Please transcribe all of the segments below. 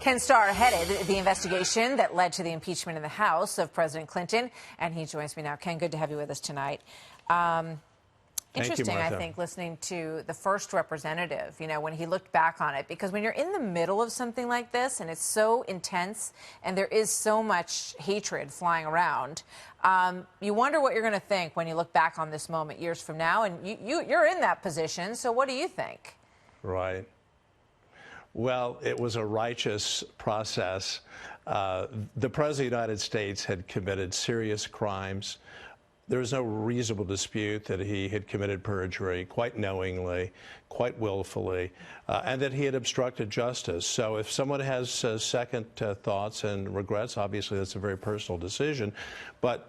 Ken Starr headed the investigation that led to the impeachment in the House of President Clinton, and he joins me now. Ken, good to have you with us tonight. Interesting, I think, listening to the first representative, you know, when he looked back on it, because when you're in the middle of something like this and it's so intense and there is so much hatred flying around, you wonder what you're going to think when you look back on this moment years from now. And you're in that position, so what do you think? Right. Well, it was a righteous process. The President of the United States had committed serious crimes. There was no reasonable dispute that he had committed perjury quite knowingly, quite willfully, and that he had obstructed justice. So if someone has second thoughts and regrets, obviously that's a very personal decision. But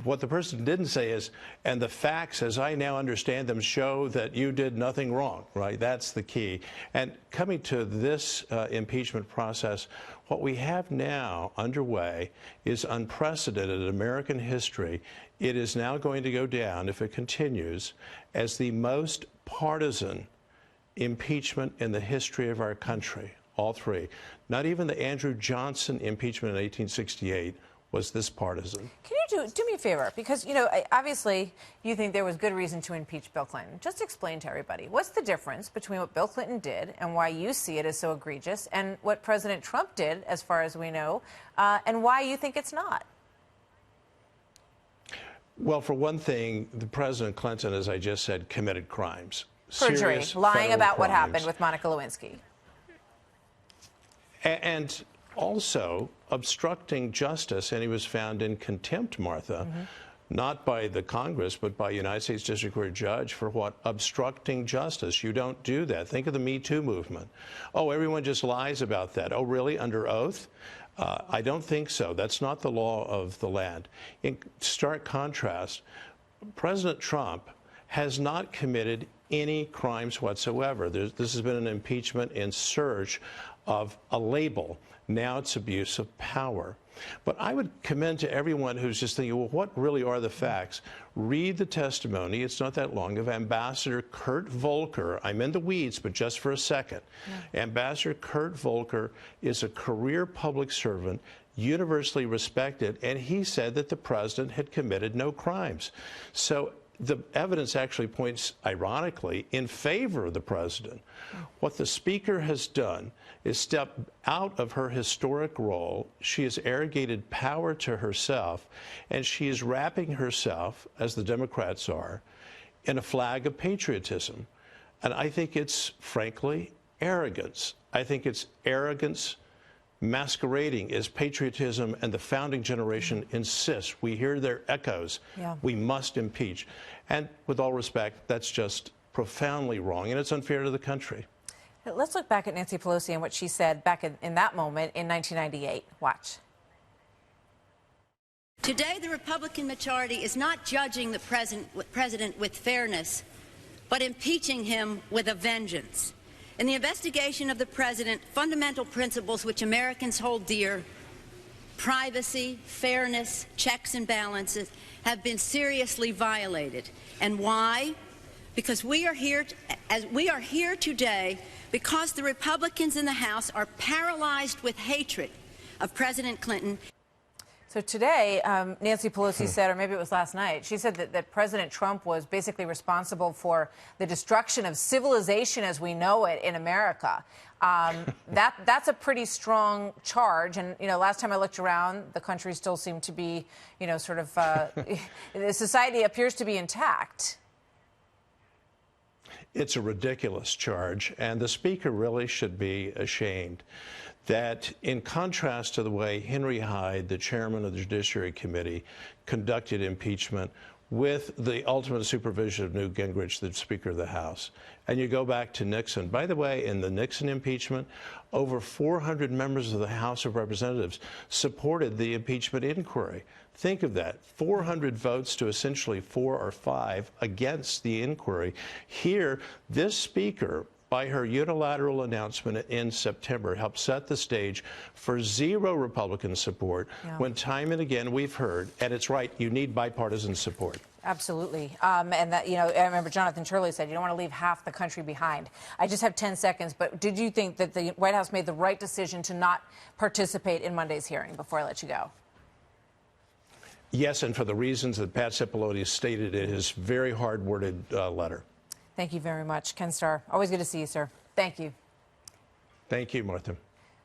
what the person didn't say is, and the facts, as I now understand them, show that you did nothing wrong, right? That's the key. And coming to this impeachment process, what we have now underway is unprecedented in American history. It is now going to go down, if it continues, as the most partisan impeachment in the history of our country, all three. Not even the Andrew Johnson impeachment in 1868 was this partisan. Can you do me a favor? Because, you know, obviously you think there was good reason to impeach Bill Clinton. Just explain to everybody, what's the difference between what Bill Clinton did and why you see it as so egregious, and what President Trump did, as far as we know, and why you think it's not? Well, for one thing, the President Clinton, as I just said, committed crimes. Perjury, lying about what happened with Monica Lewinsky. And also obstructing justice, and he was found in contempt, Martha, not by the Congress, but by a United States District Court judge for what? Obstructing justice. You don't do that. Think of the Me Too movement. Oh, everyone just lies about that. Oh, really? Under oath? I don't think so. That's not the law of the land. In stark contrast, President Trump has not committed any crimes whatsoever. This has been an impeachment in search of a label. Now it's abuse of power. But I would commend to everyone who's just thinking, well, what really are the facts? Read the testimony, it's not that long, of Ambassador Kurt Volker. I'm in the weeds, but just for a second. Yeah. Ambassador Kurt Volker is a career public servant, universally respected, and he said that the president had committed no crimes. So the evidence actually points, ironically, in favor of the president. What the Speaker has done is step out of her historic role. She has arrogated power to herself, and she is wrapping herself, as the Democrats are, in a flag of patriotism. And I think it's, frankly, arrogance. I think it's arrogance masquerading as patriotism, and the founding generation insists. We hear their echoes. Yeah. We must impeach. And with all respect, that's just profoundly wrong, and it's unfair to the country. Let's look back at Nancy Pelosi and what she said back in that moment in 1998. Watch. Today, the Republican majority is not judging the president with fairness, but impeaching him with a vengeance. In the investigation of the president, fundamental principles which Americans hold dear, privacy, fairness, checks and balances, have been seriously violated. And why? Because we are here today because the Republicans in the House are paralyzed with hatred of President Clinton. So today, Nancy Pelosi said, or maybe it was last night, she said that President Trump was basically responsible for the destruction of civilization as we know it in America. That's a pretty strong charge. And, you know, last time I looked around, the country still seemed to be, you know, sort of, the society appears to be intact. It's a ridiculous charge, and the Speaker really should be ashamed that, in contrast to the way Henry Hyde, the chairman of the Judiciary Committee, conducted impeachment with the ultimate supervision of Newt Gingrich, the Speaker of the House, and you go back to Nixon. By the way, in the Nixon impeachment, over 400 members of the House of Representatives supported the impeachment inquiry. Think of that, 400 votes to essentially 4 or 5 against the inquiry. Here, this Speaker by her unilateral announcement in September, helped set the stage for zero Republican support when time and again we've heard, and it's right, you need bipartisan support. Absolutely. And that, I remember Jonathan Turley said you don't want to leave half the country behind. I just have 10 seconds, but did you think that the White House made the right decision to not participate in Monday's hearing before I let you go? Yes, and for the reasons that Pat Cipollone stated in his very hard-worded letter. Thank you very much, Ken Starr. Always good to see you, sir. Thank you. Thank you, Martha.